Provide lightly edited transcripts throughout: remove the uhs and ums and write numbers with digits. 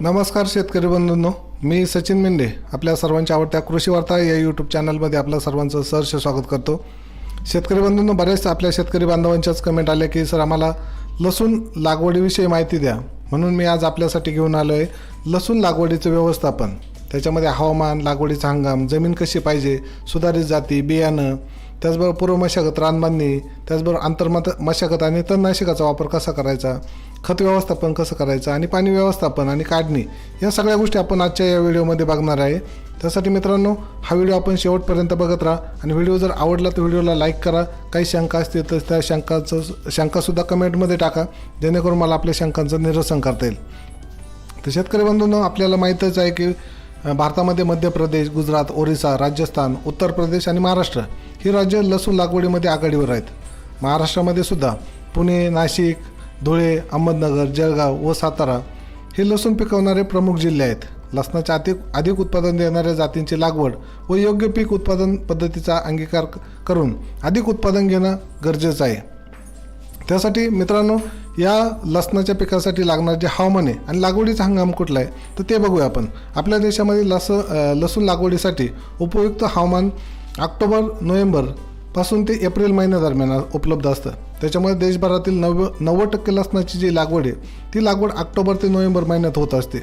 नमस्कार शेतकरी बंधूंनो, मी सचिन मेंढे आपल्या सर्वांच्या आवडत्या कृषी वार्ता या यूट्यूब चॅनलमध्ये आपलं सर्वांचं सहर्ष स्वागत करतो। शेतकरी बंधूंनो, बरेच आपल्या शेतकरी बांधवांच्याच कमेंट आले की सर आम्हाला लसूण लागवडीविषयी माहिती द्या, म्हणून मी आज आपल्यासाठी घेऊन आलो आहे लसूण लागवडीचं व्यवस्थापन। त्याच्यामध्ये हवामान, लागवडीचा हंगाम, जमीन कशी पाहिजे, सुधारित जाती, बियाणं, त्याचबरोबर पूर्व मशागत, रानबांधणी, त्याचबरोबर आंतरमत मशागत आणि तणनाशकाचा वापर कसा करायचा, खत व्यवस्थापन कसं करायचं आणि पाणी व्यवस्थापन आणि काढणी, या सगळ्या गोष्टी आपण आजच्या या व्हिडिओमध्ये बघणार आहे। त्यासाठी मित्रांनो, हा व्हिडिओ आपण शेवटपर्यंत बघत राहा आणि व्हिडिओ जर आवडला तर व्हिडिओला लाईक करा। काही शंका असतील तर त्या शंकासुद्धा कमेंटमध्ये टाका, जेणेकरून मला आपल्या शंकांचं निरसन करता येईल। तर शेतकरी बंधूंनो, आपल्याला माहीतच आहे की भारतामध्ये मध्य प्रदेश, गुजरात, ओरिसा, राजस्थान, उत्तर प्रदेश आणि महाराष्ट्र ही राज्य लसूण लागवडीमध्ये आघाडीवर आहेत। महाराष्ट्रामध्ये सुद्धा पुणे, नाशिक, धुळे, अहमदनगर, जळगाव व सातारा हे लसूण पिकवणारे प्रमुख जिल्हे आहेत। लसणाच्या अधिक उत्पादन देणाऱ्या जातींची लागवड व योग्य पीक उत्पादन पद्धतीचा अंगीकार करून अधिक उत्पादन घेणं गरजेचं आहे। त्यासाठी मित्रांनो, या लसणाच्या पिकासाठी लागणारे जे हवामान आहे आणि लागवडीचा हंगाम कुठला आहे तर ते बघूया आपण। आपल्या देशामध्ये लसूण लागवडीसाठी उपयुक्त हवामान ऑक्टोबर-नोव्हेंबर पासून ते एप्रिल महिन्यादरम्यान उपलब्ध असतं। त्याच्यामुळे देशभरातील 90% लसणाची जी लागवड आहे ती लागवड ऑक्टोबर ते नोव्हेंबर महिन्यात होत असते।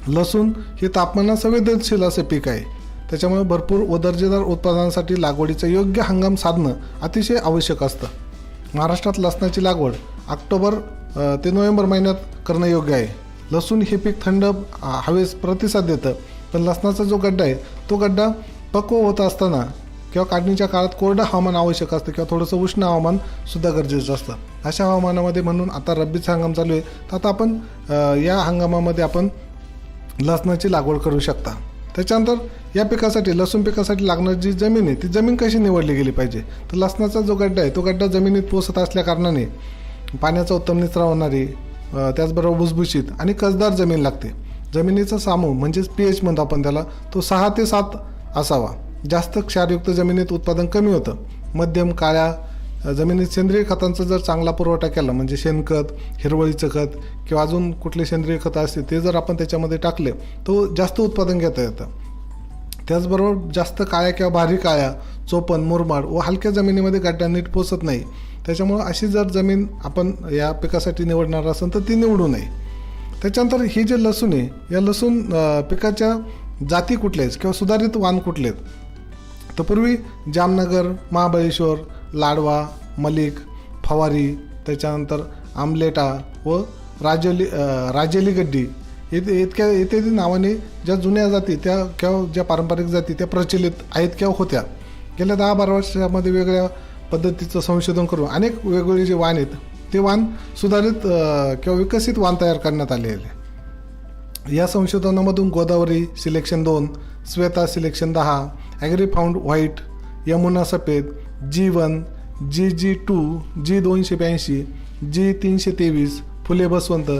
लसूण हे तापमानास संवेदनशील असे पीक आहे, त्याच्यामुळे भरपूर व दर्जेदार उत्पादनासाठी लागवडीचं योग्य हंगाम साधणं अतिशय आवश्यक असतं। महाराष्ट्रात लसणाची लागवड ऑक्टोबर ते नोव्हेंबर महिन्यात करणं योग्य आहे। लसूण हे पीक थंड हवेस प्रतिसाद देतं, पण लसणाचा जो गड्डा आहे तो गड्डा पक्व होत असताना किंवा काढणीच्या काळात कोरडं हवामान आवश्यक असतं किंवा थोडंसं उष्ण हवामान सुद्धा गरजेचं असतं। अशा हवामानामध्ये, म्हणून आता रब्बीचा हंगाम चालू आहे, तर आता आपण या हंगामामध्ये आपण लसणाची लागवड करू शकता। त्याच्यानंतर या पिकासाठी, लसूण पिकासाठी लागणारी जी जमीन आहे ती जमीन कशी निवडली गेली पाहिजे, तर लसणाचा जो गड्डा आहे तो गड्डा जमिनीत पोसत असल्या कारणाने पाण्याचा उत्तम निचरा होणारी, त्याचबरोबर भुसभुशीत आणि कसदार जमीन लागते। जमिनीचा सामू म्हणजेच pH म्हणतो आपण त्याला, तो 6 ते 7 असावा। जास्त क्षारयुक्त जमिनीत उत्पादन कमी होतं। मध्यम काळ्या जमिनीत सेंद्रिय खतांचा जर चांगला पुरवठा केला, म्हणजे शेणखत, हिरवळीचं खत किंवा अजून कुठले सेंद्रिय खतं असतील ते जर आपण त्याच्यामध्ये टाकले तो जास्त उत्पादन घेता येतं। त्याचबरोबर जास्त काळ्या किंवा भारी काळ्या, चोपण, मुरमाड व हलक्या जमिनीमध्ये गड्डा नीट पोचत नाही। त्याच्यामुळं अशी जर जमीन आपण या पिकासाठी निवडणार असेल तर ती निवडू नये। त्याच्यानंतर ही जे लसूण आहे, या लसूण पिकाच्या जाती कुठल्या आहेत किंवा सुधारित वाण कुठले आहेत, तर पूर्वी जामनगर, महाबळेश्वर, लाडवा, मलिक, फवारी, त्याच्यानंतर आमलेटा व राजेली गड्डी इत्यादी नावाने ज्या जुन्या जाती त्या किंवा ज्या पारंपरिक जाती त्या प्रचलित आहेत किंवा होत्या। गेल्या 10-12 वर्षामध्ये वेगळ्या पद्धतीचं संशोधन करून अनेक वेगवेगळे जे वाण आहेत ते वाण सुधारित किंवा विकसित वाण तयार करण्यात आले आहे। या संशोधनामधून Godavari selection 2, Shweta selection 10, agri found white, Yamuna सफेद, G1, GG2, G282, G323, फुले बसवंत,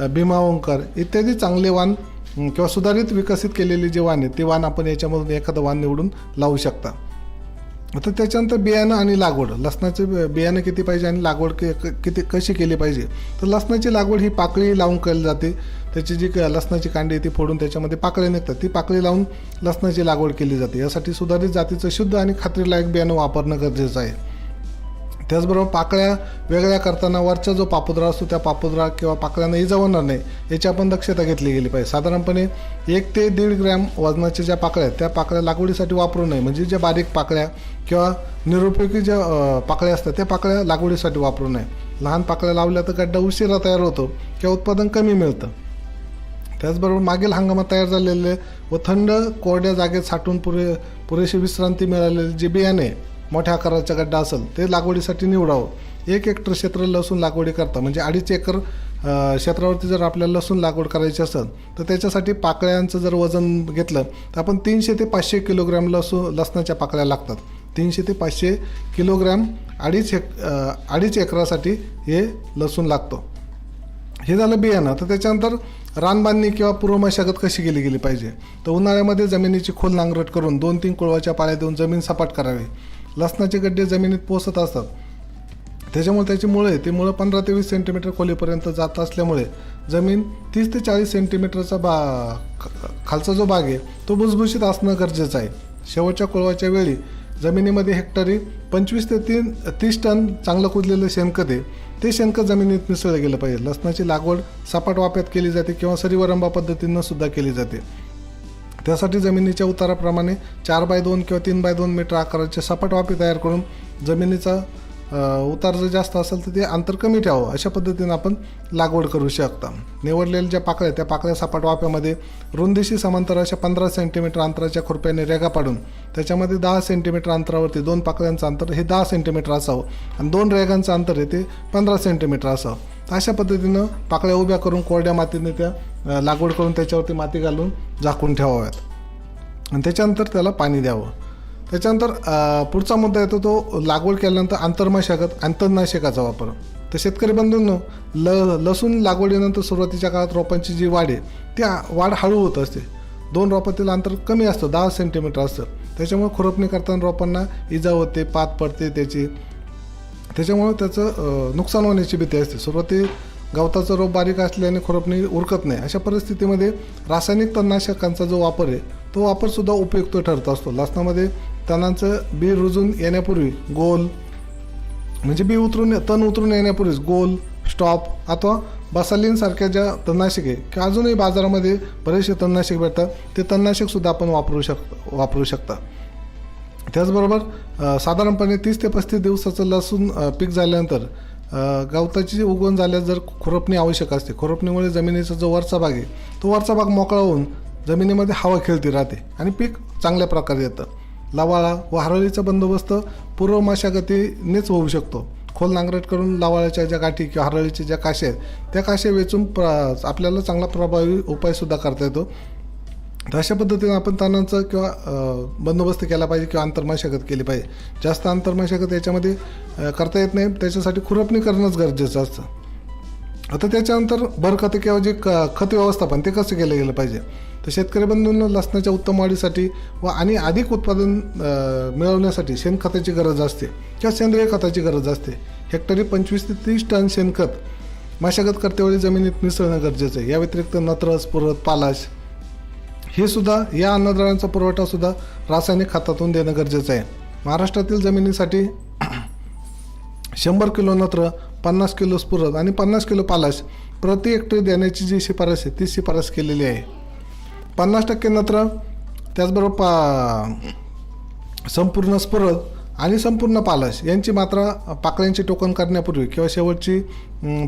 भीमा ओंकार इत्यादी चांगले वाण किंवा सुधारित विकसित केलेले जे वाण आहेत ते वाण आपण याच्यामधून एखादं वाण निवडून लावू शकता। आता त्याच्यानंतर बियाणं आणि लागवड, लसणाचे बियाणं किती पाहिजे आणि लागवड कशी केली पाहिजे, तर लसणाची लागवड ही पाकळी लावून केली जाते। त्याची जी लसणाची कांडी ती फोडून त्याच्यामध्ये पाकळ्या निघतात, ती पाकळी लावून लसणाची लागवड केली जाते। यासाठी सुधारित जातीचं शुद्ध आणि खात्रीलायक बियाणं वापरणं गरजेचं आहे। त्याचबरोबर पाकळ्या वेगळ्या करताना वरचा जो पापुद्रा असतो त्या पापुद्रा किंवा पाकळ्यांना इजा होणार नाही याची आपण दक्षता घेतली गेली पाहिजे। साधारणपणे 1 ते 1.5 ग्रॅम वजनाच्या ज्या पाकळ्या आहेत त्या पाकळ्या लागवडीसाठी वापरू नये, म्हणजे ज्या बारीक पाकळ्या किंवा निरुपयोगी ज्या पाकळ्या असतात त्या पाकळ्या लागवडीसाठी वापरू नये। लहान पाकळ्या लावल्या तर गड्डा उशिरा तयार होतो किंवा उत्पादन कमी मिळतं। त्याचबरोबर मागील हंगामात तयार झालेले व थंड कोरड्या जागेत साठवून पुरेशी विश्रांती मिळालेले जे बियाणे मोठ्या आकाराचा गड्डा असेल ते लागवडीसाठी निवडावं। 1 हेक्टर क्षेत्र लसूण लागवडी करता, म्हणजे 2.5 एकर क्षेत्रावरती जर आपल्याला लसूण लागवड करायची असेल तर त्याच्यासाठी पाकळ्यांचं जर वजन घेतलं तर आपण 300 ते 500 किलोग्रॅम लसणाच्या पाकळ्या लागतात। 300 ते 500 किलोग्रॅम 2.5 एकरासाठी हे लसूण लागतो। हे झालं बियाणं। तर त्याच्यानंतर रानबांधणी किंवा पूर्व मशागत कशी केली गेली पाहिजे, तर उन्हाळ्यामध्ये जमिनीची खोल नांगरट करून 2-3 कोळवाच्या पाळ्या देऊन जमीन सपाट करावी। लसणाचे गड्डे जमिनीत पोसत असतात, त्याच्यामुळे त्याची मुळं मुळं 15 ते 20 सेंटीमीटर खोलीपर्यंत जात असल्यामुळे जमीन 30 ते 40 सेंटीमीटरचा खालचा जो भाग आहे तो भुसभुशीत असणं गरजेचं आहे. शेवटच्या कोळवाच्या वेळी जमिनीमध्ये हेक्टरी 25 ते 30 टन चांगलं कुजलेलं शेणखत आहे ते शेणखत जमिनीत मिसळलं गेलं पाहिजे. लसणाची लागवड सपाट वाफ्यात केली जाते किंवा सरीवरंबा पद्धतीनं सुद्धा केली जाते. त्यासाठी जमिनीच्या उताराप्रमाणे 4x2 किंवा 3x2 मीटर आकाराचे सपाट वाफे तयार करून जमिनीचा उतार जर जास्त असेल तर ते अंतर कमी ठेवावं. अशा पद्धतीनं आपण लागवड करू शकता. निवडलेल्या ज्या पाकळ्या त्या पाकळ्या सपाट वाफ्यामध्ये रुंदीशी समांतर अशा 15 सेंटीमीटर अंतराच्या खुरप्याने रेगा पाडून त्याच्यामध्ये 10 सेंटीमीटर अंतरावरती 2 पाकळ्यांचं अंतर हे 10 सेंटीमीटर असावं आणि 2 रेगांचं अंतर आहे ते 15 सेंटीमीटर असावं. अशा पद्धतीनं पाकळ्या उभ्या करून कोरड्या मातीने त्या लागवड करून त्याच्यावरती माती घालून झाकून ठेवाव्यात आणि त्याच्यानंतर त्याला पाणी द्यावं. त्याच्यानंतर पुढचा मुद्दा येतो तो लागवड केल्यानंतर आंतरमशागत तणनाशकाचा वापर. तर शेतकरी बंधूंनो लसूण लागवडीनंतर सुरुवातीच्या काळात रोपांची जी वाढ आहे ती वाढ हळू होत असते. 2 रोपातील अंतर कमी असतं 10 सेंटीमीटर असतं. त्याच्यामुळे खुरपणी करताना रोपांना इजा होते, पात पडते त्याच्यामुळे त्याचं नुकसान होण्याची भीती असते. सुरुवाती गवताचं रोप बारीक असल्याने खुरपणी उरकत नाही. अशा परिस्थितीमध्ये रासायनिक तणनाशकांचा जो वापर आहे तो वापरसुद्धा उपयुक्त ठरत असतो. लसणामध्ये तणांचं बी रुजून येण्यापूर्वी गोल म्हणजे तण उतरून येण्यापूर्वीच गोल, स्टॉप अथवा बसालीन सारख्या ज्या तणनाशके किंवा अजूनही बाजारामध्ये बरेचसे तणनाशक भेटतात ते तणनाशकसुद्धा आपण वापरू शकता. त्याचबरोबर साधारणपणे 30 ते 35 दिवसाचं लसूण पीक झाल्यानंतर गवताची उगवण झाल्यास जर खुरपणी आवश्यक असते. खुरपणीमुळे जमिनीचा जो वरचा भाग आहे तो वरचा भाग मोकळा होऊन जमिनीमध्ये हवा खेळती राहते आणि पीक चांगल्या प्रकारे येतं. लवाळा व हरळीचा बंदोबस्त पूर्व मशागतीनेच होऊ शकतो. खोल नांगरट करून लवाळ्याच्या ज्या गाठी किंवा हरळीच्या ज्या काश्या आहेत त्या काश्या वेचून आपल्याला चांगला प्रभावी उपायसुद्धा करता येतो. तर अशा पद्धतीने आपण तणांचा किंवा बंदोबस्त केला पाहिजे किंवा आंतरमशागत केली पाहिजे. जास्त आंतरमशागत याच्यामध्ये करता येत नाही, त्याच्यासाठी खुरपणी करणंच गरजेचं असतं. आता त्याच्यानंतर भरखते किंवा जे खत व्यवस्थापन ते कसं केलं गेलं पाहिजे. तर शेतकरी बंधूंना लसणाच्या उत्तम वाढीसाठी व आणि अधिक उत्पादन मिळवण्यासाठी शेणखताची गरज असते किंवा सेंद्रिय खताची गरज असते. हेक्टरी 25 ते 30 टन शेणखत मशागत करतेवेळी जमिनीत मिसळणं गरजेचं आहे. या व्यतिरिक्त नत्र, स्फुरद, पालाश हे सुद्धा या अन्नद्रव्यांचा पुरवठासुद्धा रासायनिक खतातून देणं गरजेचं आहे. महाराष्ट्रातील जमिनीसाठी 100 किलो नत्र, 50 किलो स्फुरद आणि 50 किलो पालाश प्रति हेक्टरी देण्याची जी शिफारस आहे ती शिफारस केलेली आहे. 50% नत्र, त्याचबरोबर संपूर्ण स्फुरद आणि संपूर्ण पालाश यांची मात्रा पाकळ्यांची टोकन करण्यापूर्वी किंवा शेवटची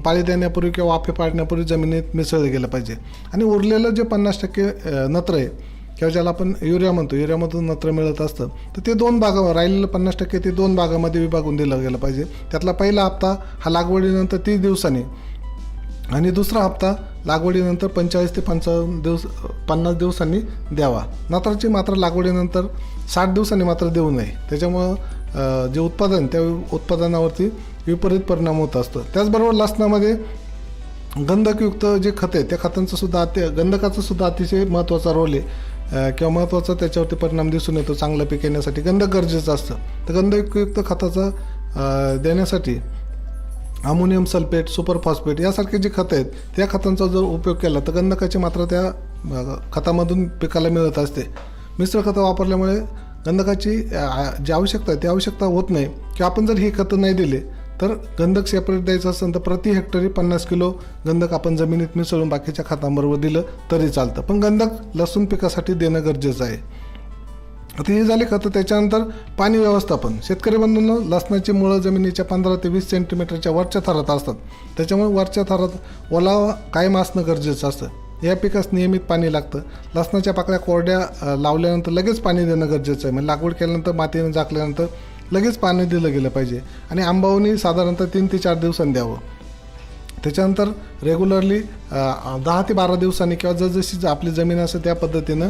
पाळी देण्यापूर्वी किंवा वाफे पाडण्यापूर्वी जमिनीत मिसळलं गेलं पाहिजे. आणि उरलेलं जे 50% नत्र आहे किंवा ज्याला आपण युरिया म्हणतो, युरियामधून नत्र मिळत असतं तर ते 2 भागावर राहिलेलं 50% ते 2 भागामध्ये विभागून दिलं गेलं पाहिजे. त्यातला पहिला हप्ता हा लागवडीनंतर 30 दिवसांनी आणि दुसरा हप्ता लागवडीनंतर 45 ते 50 दिवसांनी द्यावा. नत्राची मात्रा लागवडीनंतर 60 दिवसांनी मात्र देऊ नये. त्याच्यामुळं जे उत्पादन त्या उत्पादनावरती विपरीत परिणाम होत असतो. त्याचबरोबर लसणामध्ये गंधकयुक्त जे खत आहे त्या खतांचं सुद्धा गंधकाचा सुद्धा अतिशय महत्त्वाचा रोल आहे किंवा महत्त्वाचा त्याच्यावरती परिणाम दिसून येतो. चांगलं पीक येण्यासाठी गंधक गरजेचं असतं. तर गंधकयुक्त खताचा देण्यासाठी अमोनियम सल्फेट, सुपर फॉस्फेट यासारखे जे खतं आहेत त्या खतांचा जर उपयोग केला तर गंधकाची मात्रा त्या खतामधून पिकाला मिळत असते. मिश्र खतं वापरल्यामुळे गंधकाची जी आवश्यकता आहे ती आवश्यकता होत नाही. किंवा आपण जर ही खतं नाही दिले तर गंधक सेपरेट द्यायचं असेल तर प्रति हेक्टरी 50 किलो गंधक आपण जमिनीत मिसळून बाकीच्या खतांबरोबर दिलं तरी चालतं. पण गंधक लसूण पिकासाठी देणं गरजेचं आहे. आता हे झाले खतं. त्याच्यानंतर पाणी व्यवस्थापन. शेतकरी बंधूंना लसणाची मुळं जमिनीच्या 15 ते 20 सेंटीमीटरच्या वरच्या थरात असतात. त्याच्यामुळे वरच्या थरात ओलावा कायम असणं गरजेचं असतं. या पिकास नियमित पाणी लागतं. लसणाच्या पाकळ्या कोरड्या लावल्यानंतर लगेच पाणी देणं गरजेचं आहे. म्हणजे लागवड केल्यानंतर मातीने झाकल्यानंतर लगेच पाणी दिलं गेलं पाहिजे आणि आंबावणी साधारणतः 3 ते 4 दिवसांनी द्यावं. त्याच्यानंतर रेग्युलरली 10 ते 12 दिवसांनी किंवा जसजशी आपली जमीन असेल त्या पद्धतीनं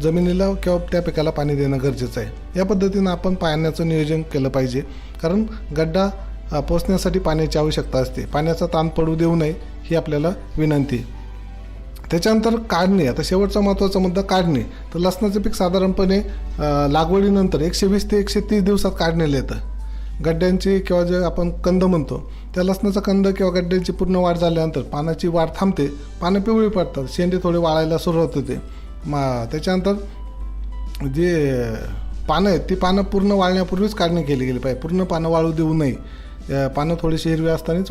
जमिनीला किंवा त्या पिकाला पाणी देणं गरजेचं आहे. या पद्धतीनं आपण पाण्याचं नियोजन केलं पाहिजे. कारण गड्डा पोचण्यासाठी पाण्याची आवश्यकता असते. पाण्याचा ताण पडू देऊ नये ही आपल्याला विनंती. त्याच्यानंतर काढणी. आता शेवटचा महत्त्वाचा मुद्दा काढणी. तर लसणाचं पीक साधारणपणे लागवडीनंतर 120 ते 130 दिवसात काढणीला येतं. गड्ड्यांची किंवा जे आपण कंद म्हणतो त्या लसणाचा कंद किंवा गड्ड्यांची पूर्ण वाढ झाल्यानंतर पानाची वाढ थांबते, पानं पिवळी पडतात, शेंडे थोडे वाळायला सुरुवात होते. त्याच्यानंतर जे पानं आहेत ती पानं पूर्ण वाळण्यापूर्वीच काढणी केली गेली पाहिजे. पूर्ण पानं वाळू देऊ नये. पानं थोडीशी हिरवी असतानाच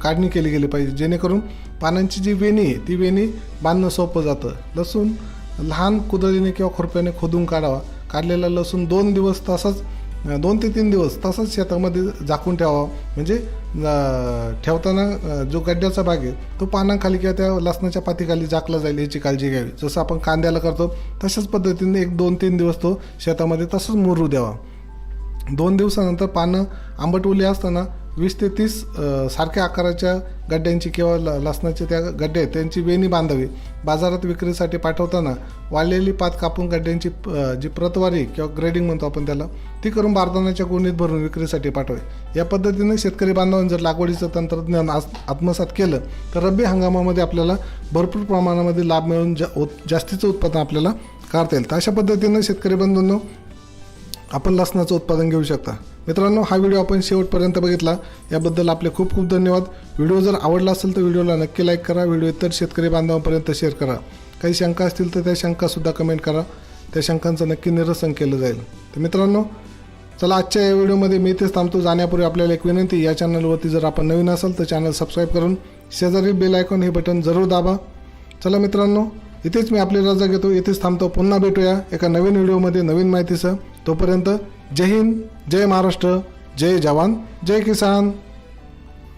काढणी केली गेली पाहिजे, जेणेकरून पानांची जी वेणी आहे ती वेणी बांधणं सोपं जातं. लसूण लहान कुदळीने किंवा खुरप्याने खोदून काढावा. काढलेला लसूण 2 ते 3 दिवस तसाच शेतामध्ये झाकून ठेवावा. म्हणजे ठेवताना जो गड्ड्याचा भाग आहे तो पानाखाली किंवा त्या लसणाच्या पातीखाली झाकला जाईल याची काळजी घ्यावी. जसं आपण कांद्याला करतो तशाच पद्धतीने 1-2-3 दिवस तो शेतामध्ये तसंच मुरू द्यावा. 2 दिवसानंतर पानं आंबट ओली असताना 20 ते 30 सारख्या आकाराच्या गड्ड्यांची किंवा लसणाचे त्या गड्डे आहेत त्यांची वेणी बांधावी. बाजारात विक्रीसाठी पाठवताना वाळलेली पात कापून गड्ड्यांची जी प्रतवारी किंवा ग्रेडिंग म्हणतो आपण त्याला ती करून बारदाण्याच्या गोणीत भरून विक्रीसाठी पाठवावी. या पद्धतीने शेतकरी बांधवांनी जर लागवडीचं तंत्रज्ञान आत्मसात केलं तर रब्बी हंगामामध्ये आपल्याला भरपूर प्रमाणामध्ये लाभ मिळून जास्तीचं उत्पादन आपल्याला काढता येईल. तर अशा पद्धतीनं शेतकरी बंधूंनो आपण लसणाचं उत्पादन घेऊ शकता. मित्रांनो, हा व्हिडिओ आपण शेवटपर्यंत बघितला याबद्दल आपले खूप खूप धन्यवाद. व्हिडिओ जर आवडला असेल तर व्हिडिओला नक्की लाईक करा. व्हिडिओ इतर शेतकरी बांधवांपर्यंत शेअर करा. काही शंका असतील तर त्या शंकासुद्धा कमेंट करा. त्या शंकांचं नक्की निरसन केलं जाईल. तर मित्रांनो, चला आजच्या या व्हिडिओमध्ये मी इथेच थांबतो. जाण्यापूर्वी आपल्याला एक विनंती, या चॅनलवरती जर आपण नवीन असाल तर चॅनल सबस्क्राईब करून शेजारील बेल आयकॉन हे बटन जरूर दाबा. चला मित्रांनो, इथेच मी आपली रजा घेतो. इथेच थांबतो. पुन्हा भेटूया एका नवीन व्हिडिओमध्ये नवीन माहितीसह. तोपर्यंत जय हिंद, जय महाराष्ट्र, जय जवान, जय किसान.